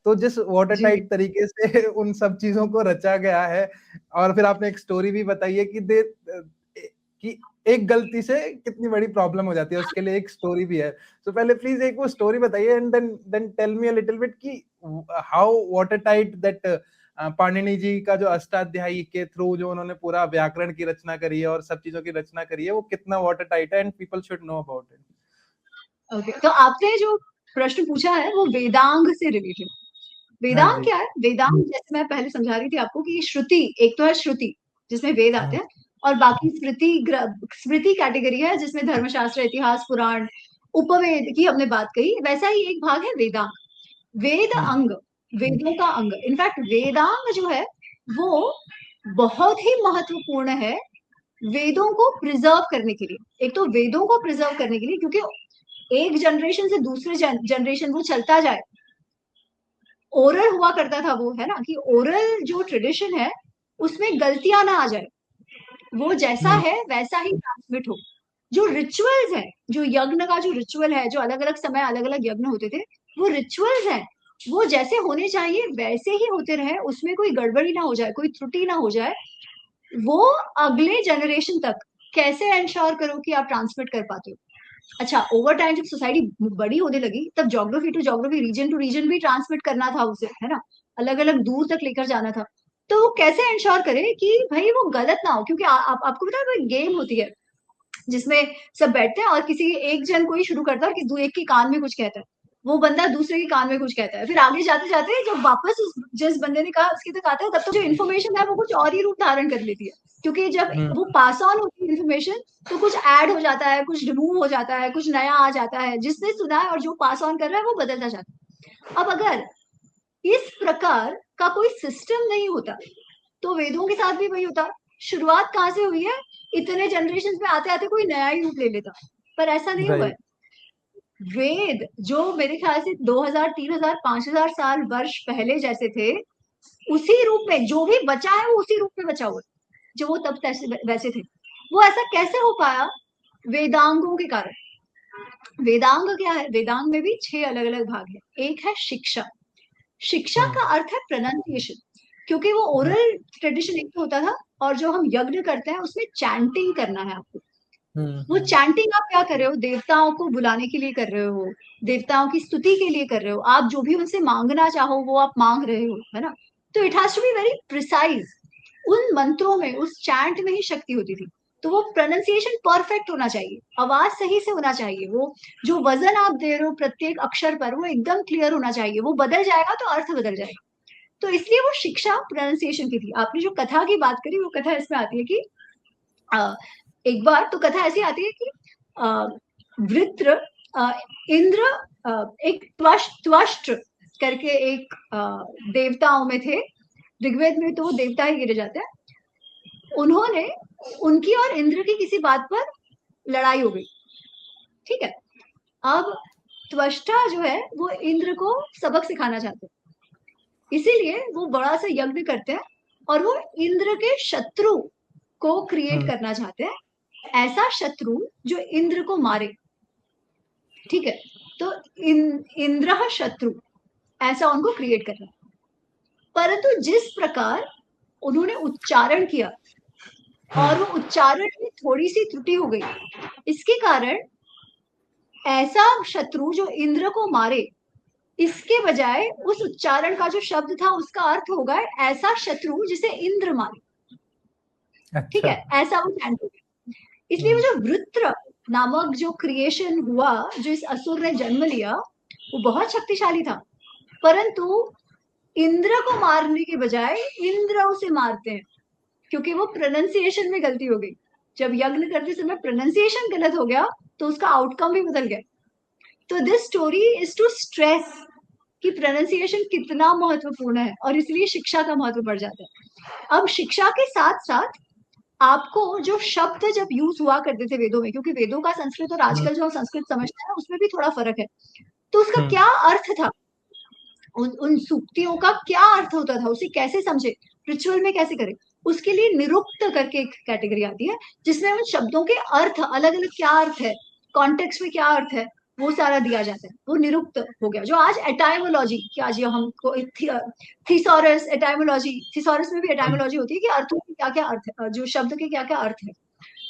तो जिस वाटर जी टाइट तरीके से उन सब चीजों को रचा गया है, और फिर आपने एक स्टोरी भी बताई है कि एक गलती से कितनी बड़ी प्रॉब्लम हो जाती है, उसके लिए एक स्टोरी भी है। तो पहले प्लीज एक वो स्टोरी बताइए, and then tell me a little bit कि how watertight that Panini ji का जो अष्टाध्यायी के थ्रू जो उन्होंने पूरा व्याकरण की रचना करी है और सब चीजों की रचना करी है, वो कितना वाटर टाइट है, and people should know about it. Okay, तो आपने जो प्रश्न पूछा है वो वेदांग से रिलेटेड। हाँ वेदांग जी। क्या है? वेदांग जैसे मैं पहले समझा रही थी आपको कि श्रुति, एक तो है श्रुति जिसमें वेद आते हैं, और बाकी स्मृति कैटेगरी है जिसमें धर्मशास्त्र, इतिहास, पुराण, उपवेद की हमने बात कही। वैसा ही एक भाग है वेदांग। वेद अंग, वेदों का अंग। इनफैक्ट वेदांग जो है वो बहुत ही महत्वपूर्ण है वेदों को प्रिजर्व करने के लिए। एक तो वेदों को प्रिजर्व करने के लिए, क्योंकि एक जनरेशन से दूसरे जनरेशन वो चलता जाए। ओरल हुआ करता था वो, है ना, कि ओरल जो ट्रेडिशन है उसमें गलतियां ना आ जाए, वो जैसा है वैसा ही ट्रांसमिट हो। जो रिचुअल्स है, जो यज्ञ का जो रिचुअल है, जो अलग अलग समय अलग अलग यज्ञ होते थे, वो रिचुअल्स है, वो जैसे होने चाहिए वैसे ही होते रहे, उसमें कोई गड़बड़ी ना हो जाए, कोई त्रुटि ना हो जाए। वो अगले जनरेशन तक कैसे एंश्योर करो कि आप ट्रांसमिट कर पाते हो। अच्छा, ओवर टाइम जब सोसाइटी बड़ी होने लगी तब geography to geography, region to region भी ट्रांसमिट करना था उसे, है ना, अलग अलग दूर तक लेकर जाना था। तो वो कैसे इंश्योर करे कि भाई वो गलत ना हो, क्योंकि आपको पता है गेम होती है जिसमें सब बैठते हैं और किसी एक जन कोई शुरू करता है और एक के कान में कुछ कहता है, वो बंदा दूसरे के कान में कुछ कहता है, फिर आगे जाते जाते जब वापस जिस बंदे ने कहा उसके तक आता है, तब तो जो इन्फॉर्मेशन है वो कुछ और ही रूप धारण कर लेती है, क्योंकि जब वो पास ऑन होती है इन्फॉर्मेशन तो कुछ ऐड हो जाता है, कुछ रिमूव हो जाता है, कुछ नया आ जाता है, जिसने सुना है और जो पास ऑन कर रहा है वो बदलता जाता है। अब अगर इस प्रकार का कोई सिस्टम नहीं होता तो वेदों के साथ भी वही होता। शुरुआत कहाँ से हुई है? इतने जनरेशन में आते आते कोई नया ही रूप ले लेता, पर ऐसा नहीं हुआ है। राइट। वेद जो मेरे ख्याल से 2000 3000 5000 साल वर्ष पहले जैसे थे, उसी रूप में जो भी बचा है वो उसी रूप में बचा हुआ है जो वो तब वैसे थे। वो ऐसा कैसे हो पाया? वेदांगों के कारण। वेदांग क्या है? वेदांग में भी 6 अलग अलग भाग है। एक है शिक्षा। शिक्षा का अर्थ है प्रोनाउंसिएशन, क्योंकि वो ओरल ट्रेडिशन एक तो होता था, और जो हम यज्ञ करते हैं उसमें चैंटिंग करना है आपको। वो चैंटिंग आप क्या कर रहे हो? देवताओं को बुलाने के लिए कर रहे हो, देवताओं की स्तुति के लिए कर रहे हो, आप जो भी उनसे मांगना चाहो वो आप मांग रहे हो, है ना। तो it has to be very precise. उन मंत्रों में, उस चैंट में ही शक्ति होती थी। तो वो प्रोनाउंसिएशन परफेक्ट होना चाहिए, आवाज सही से होना चाहिए, वो जो वजन आप दे रहे हो प्रत्येक अक्षर पर वो एकदम क्लियर होना चाहिए। वो बदल जाएगा तो अर्थ बदल जाएगा। तो इसलिए वो शिक्षा प्रोनाउंसिएशन की थी। आपने जो कथा की बात करी वो कथा इसमें आती है कि एक बार तो कथा ऐसी आती है कि वृत्र, इंद्र, एक त्वष्ट्र करके एक देवताओं में थे। ऋग्वेद में तो वो देवता ही गिरे जाते हैं। उन्होंने, उनकी और इंद्र की किसी बात पर लड़ाई हो गई, ठीक है। अब त्वष्टा जो है वो इंद्र को सबक सिखाना चाहते हैं, इसीलिए वो बड़ा सा यज्ञ करते हैं और वो इंद्र के शत्रु को क्रिएट करना चाहते हैं, ऐसा शत्रु जो इंद्र को मारे, ठीक है। तो इंद्र शत्रु, ऐसा उनको क्रिएट करना। परंतु जिस प्रकार उन्होंने उच्चारण किया और वो उच्चारण में थोड़ी सी त्रुटि हो गई, इसके कारण ऐसा शत्रु जो इंद्र को मारे, इसके बजाय उस उच्चारण का जो शब्द था उसका अर्थ होगा ऐसा शत्रु जिसे इंद्र मारे, ठीक अच्छा। है, ऐसा वो चैंट हो गया। इसलिए वो जो वृत्र नामक जो क्रिएशन हुआ, जो इस असुर ने जन्म लिया, वो बहुत शक्तिशाली था, परंतु इंद्र को मारने के बजाय इंद्र उसे मारते हैं, क्योंकि वो प्रोनाउंसिएशन में गलती हो गई। जब यज्ञ करते समय प्रोनाउंसिएशन गलत हो गया तो उसका आउटकम भी बदल गया। तो this story is to stress कि प्रोनाउंसिएशन कितना महत्वपूर्ण है, और इसलिए शिक्षा का महत्व बढ़ जाता है। अब शिक्षा के साथ साथ आपको जो शब्द जब यूज हुआ करते थे वेदों में, क्योंकि वेदों का संस्कृत और आजकल जो संस्कृत समझते हैं उसमें भी थोड़ा फर्क है, तो उसका क्या अर्थ था, उन सूक्तियों का क्या अर्थ होता था, उसे कैसे समझे, रिचुअल में कैसे करें, उसके लिए निरुक्त करके एक कैटेगरी आती है जिसमें उन शब्दों के अर्थ, अलग अलग क्या अर्थ है, कॉन्टेक्स्ट में क्या अर्थ है, वो सारा दिया जाता है, वो निरुक्त हो गया। जो आज एटाइमोलॉजी कि आज ये हमको थिसॉरस एटाइमोलॉजी, थिसॉरस में भी एटाइमोलॉजी होती है कि अर्थों के क्या क्या अर्थ है, जो शब्द के क्या क्या अर्थ है,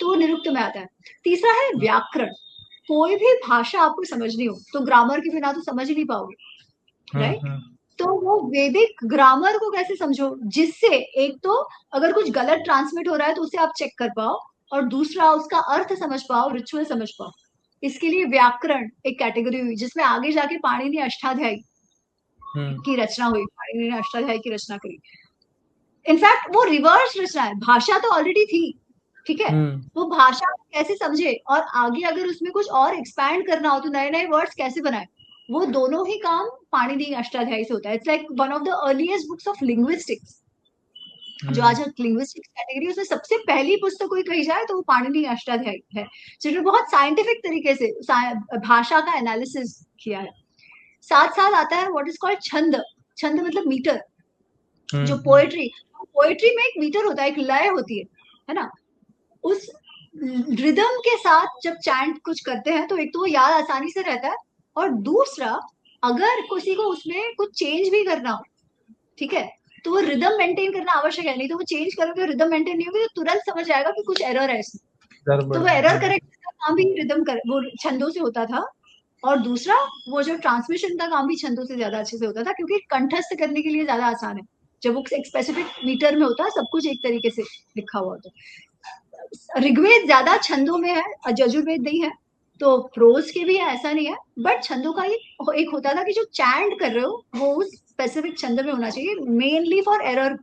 तो वो निरुक्त में आता है। तीसरा है व्याकरण। कोई भी भाषा आपको समझनी हो तो ग्रामर के बिना तो समझ ही नहीं पाओगे, राइट? तो वो वैदिक ग्रामर को कैसे समझो, जिससे एक तो अगर कुछ गलत ट्रांसमिट हो रहा है तो उसे आप चेक कर पाओ, और दूसरा उसका अर्थ समझ पाओ, रिचुअल समझ पाओ। इसके लिए व्याकरण एक कैटेगरी हुई, जिसमें आगे जाके पाणिनि अष्टाध्यायी की रचना हुई, पाणिनि ने अष्टाध्यायी की रचना करी। इनफैक्ट वो रिवर्स रचना है, भाषा तो ऑलरेडी थी, ठीक है, वो भाषा कैसे समझे और आगे अगर उसमें कुछ और एक्सपैंड करना हो तो नए नए वर्ड्स कैसे बनाए, वो दोनों ही काम पाणिनि अष्टाध्यायी से होता है। It's like one of the earliest books of linguistics. जो आज लिंग्विस्टिक्स कैटेगरी, उसमें सबसे पहली पुस्तक कोई कही जाए तो वो पाणिनि अष्टाध्यायी है, जिसमें बहुत साइंटिफिक तरीके से भाषा का एनालिसिस किया है। साथ साथ आता है व्हाट इज कॉल्ड छंद। छंद मतलब मीटर। जो पोएट्री में एक मीटर होता है, एक लय होती है ना? उस रिदम के साथ जब चैंट कुछ करते हैं तो एक तो वो याद आसानी से रहता है, और दूसरा अगर किसी को उसमें कुछ चेंज भी करना हो, ठीक है, तो वो रिदम मेंटेन करना आवश्यक है। नहीं तो वो चेंज करोगे, रिदम मेंटेन नहीं होगी तो तुरंत समझ आएगा कि कुछ एरर है इसमें। तो वो एरर करेक्ट का काम भी रिदम कर वो छंदों से होता था, और दूसरा वो जो ट्रांसमिशन का काम भी छंदों से ज्यादा अच्छे से होता था, क्योंकि कंठस्थ करने के लिए ज्यादा आसान है। जब वो एक स्पेसिफिक मीटर में होता है, सब कुछ एक तरीके से लिखा हुआ होता है। ऋग्वेद ज्यादा छंदों में है, यजुर्वेद नहीं है, तो प्रोज के भी ऐसा नहीं है, बट छंदों का एक होता था कि जो चैंट कर रहे हो वो उस स्पेसिफिक छंद में होना चाहिए, मेनली फॉर एरर,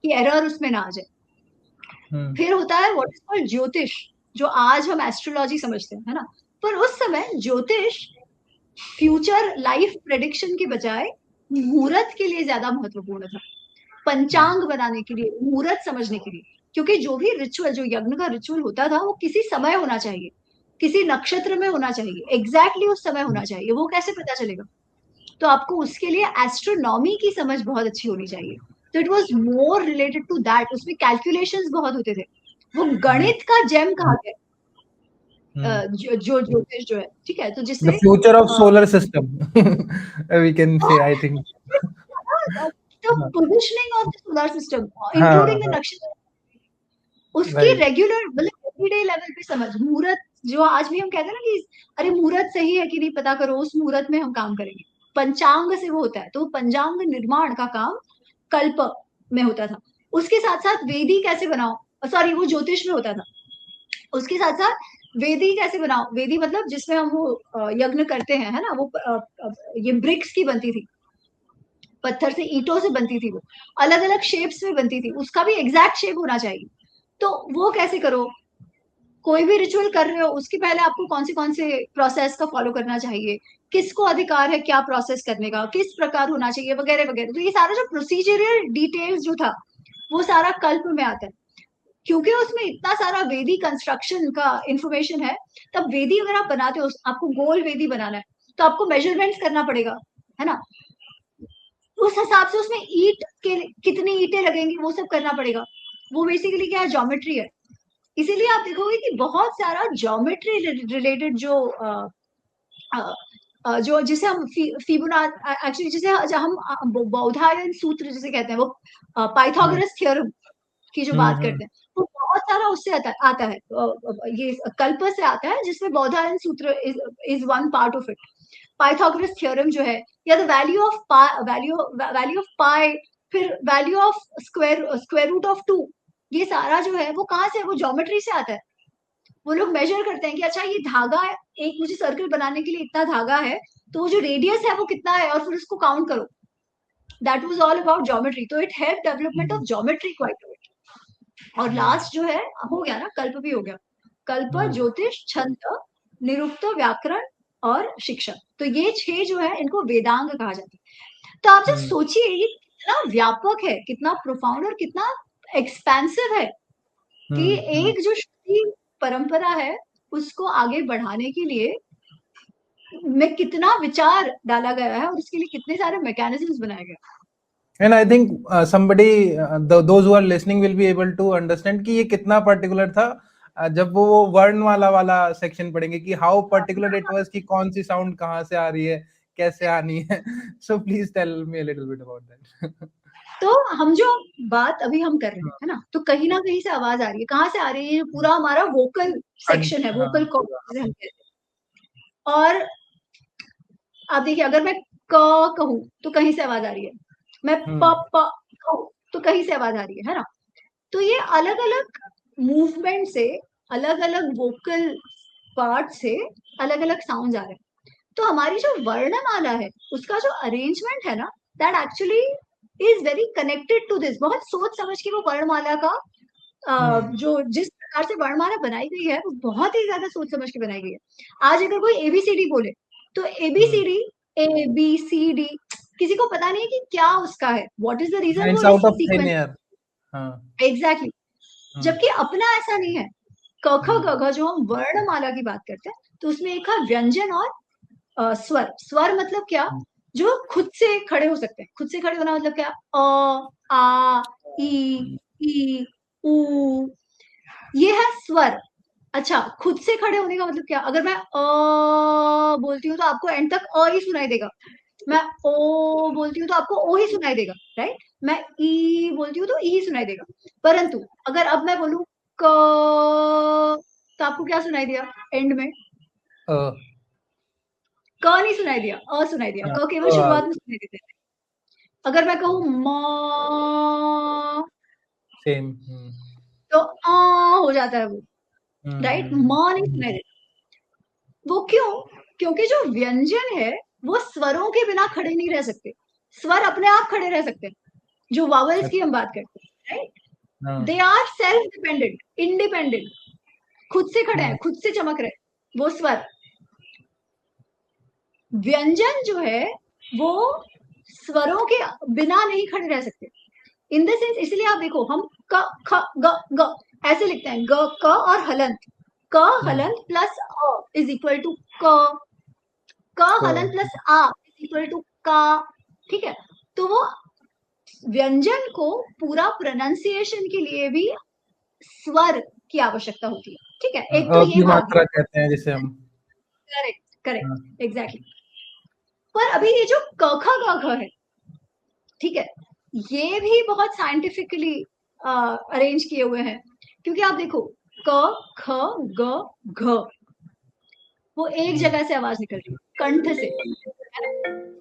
कि एरर उसमें ना आ जाए। फिर होता है व्हाट इज कॉल्ड ज्योतिष, जो आज हम एस्ट्रोलॉजी समझते हैं, है ना? पर उस समय ज्योतिष फ्यूचर लाइफ प्रेडिक्शन के बजाय मुहूर्त के लिए ज्यादा महत्वपूर्ण था, पंचांग बनाने के लिए, मुहूर्त समझने के लिए। क्योंकि जो भी रिचुअल, जो यज्ञ का रिचुअल होता था, वो किसी समय होना चाहिए, किसी नक्षत्र में होना चाहिए, एग्जैक्टली उस समय होना चाहिए। वो कैसे पता चलेगा? तो आपको उसके लिए एस्ट्रोनॉमी की समझ बहुत अच्छी होनी चाहिए। तो it was more related to that. उसमें कैलकुलेशंस बहुत होते थे, वो गणित का जेम कहा गया जो ज्योतिष जो है, ठीक है, तो जिससे future of solar system we can say, I think the positioning of the solar system including the नक्षत्र, उसकी रेगुलर मतलब एवरीडे लेवल पे समझ। मुहूर्त, जो आज भी हम कहते हैं ना कि अरे मुहूर्त सही है कि नहीं पता करो, उस मुहूर्त में हम काम करेंगे, पंचांग से वो होता है। तो पंचांग निर्माण का काम कल्प में होता था। उसके साथ साथ वेदी कैसे बनाओ, सॉरी वो ज्योतिष में होता था। उसके साथ साथ वेदी कैसे बनाओ, वेदी मतलब जिसमें हम वो यज्ञ करते हैं, है ना? वो ये ब्रिक्स की बनती थी, पत्थर से, ईंटों से बनती थी, वो अलग अलग शेप्स में बनती थी, उसका भी एग्जैक्ट शेप होना चाहिए। तो वो कैसे करो, कोई भी रिचुअल कर रहे हो उसके पहले आपको कौन से प्रोसेस का फॉलो करना चाहिए, किसको अधिकार है क्या प्रोसेस करने का, किस प्रकार होना चाहिए, वगैरह वगैरह। तो ये सारा जो प्रोसीजरल डिटेल्स जो था वो सारा कल्प में आता है। क्योंकि उसमें इतना सारा वेदी कंस्ट्रक्शन का इंफॉर्मेशन है, तब वेदी अगर आप बनाते हो, आपको गोल वेदी बनाना है तो आपको मेजरमेंट्स करना पड़ेगा, है ना? उस हिसाब से उसमें ईंट के कितनी ईंटें लगेंगी वो सब करना पड़ेगा। वो बेसिकली क्या है, ज्योमेट्री है। इसीलिए आप देखोगे कि बहुत सारा ज्योमेट्री रिलेटेड जो जिसे हम फिबोनाची, एक्चुअली जिसे हम बौधायन सूत्र जिसे कहते हैं, वो पाइथागोरस थ्योरम की जो बात करते हैं, वो बहुत सारा उससे आता है, ये कल्प से आता है, जिसमें Baudhayana Sutra is one part of it. Pythagoras theorem जो है, या द वैल्यू ऑफ पाई, फिर value of square root of 2, ये सारा जो है वो कहाँ से, वो ज्योमेट्री से आता है। वो लोग मेजर करते हैं कि अच्छा ये धागा, एक मुझे सर्कल बनाने के लिए इतना धागा है, तो वो जो रेडियस है वो कितना है, और फिर उसको काउंट करो। That was all about geometry. तो it help development of geometry quite a bit. और लास्ट जो है हो गया ना, कल्प भी हो गया। कल्प, ज्योतिष, छंद, निरुक्त, व्याकरण और शिक्षा। तो ये 6 जो है इनको वेदांग कहा जाता है। तो आप जब सोचिए ये कितना व्यापक है, कितना प्रोफाउंड और कितना एक्सपेंसिव है, कि एक जो श्रुति परंपरा है उसको आगे बढ़ाने के लिए में कितना विचार डाला गया है, और उसके लिए कितने सारे मैकेनिज्म्स बनाए गए। And I think somebody, those who are listening will be able to understand कि ये कितना particular था, जब वो वर्णमाला वाला सेक्शन पढ़ेंगे कि हाउ पर्टिकुलर इट वाज, कि कौन सी साउंड कहाँ से आ रही है, कैसे आनी है. So please tell me a little bit about that. तो हम जो बात अभी हम कर रहे हैं, है ना, तो कहीं ना कहीं से आवाज आ रही है. कहाँ से आ रही है? पूरा हमारा वोकल सेक्शन है, वोकल कॉर्ड जिसे हम कहते हैं. और आप देखिए, अगर मैं क कहूँ तो कहीं से आवाज आ रही है, मैं प कहूँ तो कहीं से आवाज आ रही है ना. तो ये अलग अलग मूवमेंट से, अलग अलग वोकल पार्ट से अलग अलग साउंड आ रहे हैं. तो हमारी जो वर्णमाला है, उसका जो अरेंजमेंट है ना, that actually is very connected to this. बहुत सोच समझ के वो वर्णमाला का जो जिस प्रकार से वर्णमाला बनाई गई है, वो बहुत ही ज्यादा सोच समझ के बनाई गई है. आज अगर कोई एबीसीडी बोले तो ABCD, A B C D, किसी को पता नहीं है कि क्या उसका है, what is the reason its for out this of thin sequence. Air. Exactly. जबकि अपना ऐसा नहीं है. क ख ग घ जो हम वर्णमाला की बात करते हैं, तो उसमें एक है व्यंजन और स्वर. स्वर मतलब क्या? जो खुद से खड़े हो सकते हैं. खुद से खड़े होना मतलब क्या? अ, आ, ई, ऊ, ये है स्वर. अच्छा, खुद से खड़े होने का मतलब क्या? अगर मैं बोलती हूँ तो आपको एंड तक ही सुनाई देगा. मैं ओ बोलती हूँ तो आपको ओ ही सुनाई देगा, राइट. मैं ई बोलती हूँ तो ई ही सुनाई देगा. परंतु अगर अब मैं बोलूँ क, तो आपको क्या सुनाई दिया एंड में? क नहीं सुनाई दिया, अ सुनाई दिया. क केवल शुरुआत में सुनाई देते हैं. अगर मैं कहूँ म, सेम. तो हो जाता है वो, राइट. म नहीं सुनाई देता. वो क्यों? क्योंकि जो व्यंजन है वो स्वरों के बिना खड़े नहीं रह सकते. स्वर अपने आप खड़े रह सकते हैं. जो वावल्स की हम बात करते हैं, right, they are self dependent, independent, खुद से खड़े हैं, खुद से चमक रहे. वो स्वर. व्यंजन जो है वो स्वरों के बिना नहीं खड़े रह सकते. इन द सेंस, इसलिए आप देखो, हम क ख ग ग ऐसे लिखते हैं. ग क और हलंत. क हलंत प्लस अ इज इक्वल टू क. क हलंत प्लस आ इज इक्वल टू का. ठीक है. तो वो व्यंजन को पूरा प्रोनाउंसिएशन के लिए भी स्वर की आवश्यकता होती है. ठीक है. एक तो ये भाग मात्रा कहते हैं जिसे हम. Correct, correct, exactly. पर अभी ये जो क ख ग घ है, ठीक है, ये भी बहुत साइंटिफिकली अरेंज किए हुए हैं. क्योंकि आप देखो, क ख ग घ, वो एक जगह से आवाज निकल रही है, कंठ से.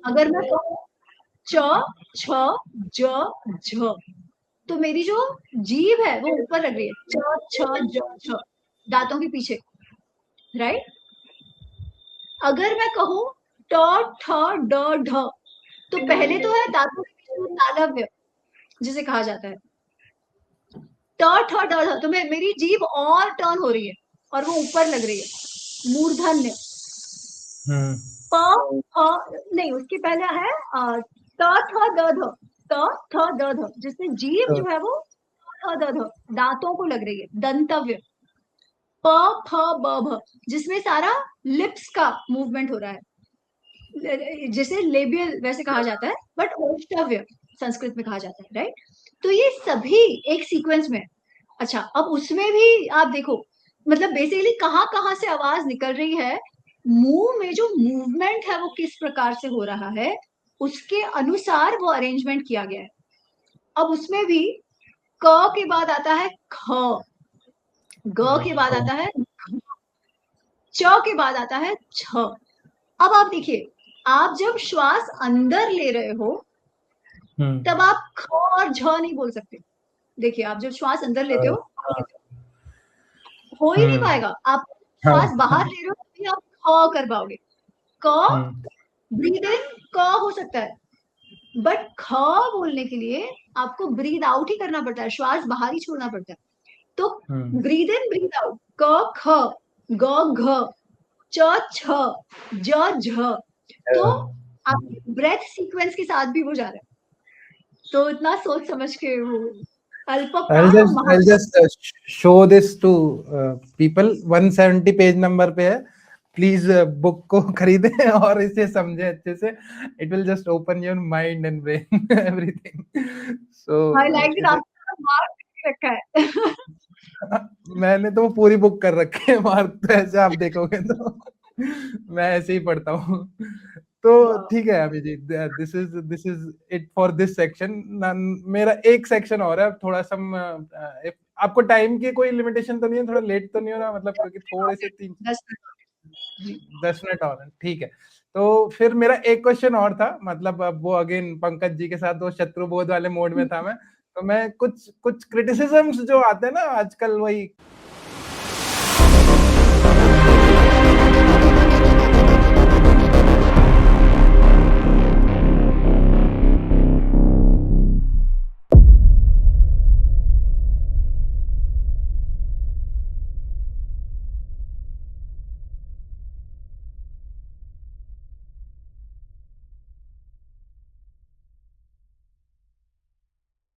अगर मैं कहूँ च छ ज झ, तो मेरी जो जीभ है वो ऊपर लग रही है. च छ ज झ, दांतों के पीछे, राइट. अगर मैं कहूँ ट ठ ड ढ, तो पहले तो है दांतों के पीछे तालव्य जिसे कहा जाता है. ट ठ ड ढ, तो मेरी जीभ और टर्न हो रही है और वो ऊपर लग रही है. मूर्धन्य. प नहीं, उसके पहले है त थ द ध. त थ द ध, जिसमें जीभ जो है वो थ द ध, दांतों को लग रही है. दंतव्य. प फ ब भ, जिसमें सारा लिप्स का मूवमेंट हो रहा है, जिसे लेबियल वैसे कहा जाता है, बट ओष्ठव्य संस्कृत में कहा जाता है, राइट. तो ये सभी एक सीक्वेंस में. अच्छा, अब उसमें भी आप देखो, मतलब बेसिकली कहाँ कहाँ से आवाज निकल रही है, मुंह में जो मूवमेंट है वो किस प्रकार से हो रहा है, उसके अनुसार वो अरेंजमेंट किया गया है. अब उसमें भी क के बाद आता है ख, ग के बाद आता है घ, च के बाद आता है छ. अब आप देखिए, आप जब श्वास अंदर ले रहे हो तब आप ख और झ नहीं बोल सकते. देखिए, आप जब श्वास अंदर लेते हो ही नहीं पाएगा. आप श्वास बाहर ले रहे हो तभी आप ख कर पाओगे. क ब्रीद इन क हो सकता है, बट ख बोलने के लिए आपको ब्रीद आउट ही करना पड़ता है, श्वास बाहर ही छोड़ना पड़ता है. तो ब्रीद इन ब्रीद आउट, क ख ग घ च छ ज झ. तो आप ब्रेथ सीक्वेंस के साथ भी वो जा रहा है. तो इतना सोच समझ के वो I'll just show this to people. 170 page number पे है. प्लीज बुक को खरीदें और इसे समझे अच्छे से. It will just open your mind and brain everything. So I like that आपने मार्क रखा है. मैंने तो वो पूरी बुक कर रखी है मार्क, तो ऐसे आप देखोगे तो मैं ऐसे ही पढ़ता हूँ। तो वाह! ठीक है अभी जी, this is it for this section. मेरा एक सेक्शन और है थोड़ा सा, आपको टाइम की कोई लिमिटेशन तो नहीं है, थोड़ा लेट तो नहीं हो रहा मतलब, 10 क्योंकि मिनट और थोड़े से है, 3 10 मिनट जी। 10 मिनट और है, ठीक है। तो फिर मेरा एक क्वेश्चन और था, मतलब अब वो अगेन पंकज जी के साथ वो शत्रुबोध वाले मोड में था मैं। तो मैं कुछ कुछ क्रिटिसिज्म्स जो आते हैं ना आजकल, वही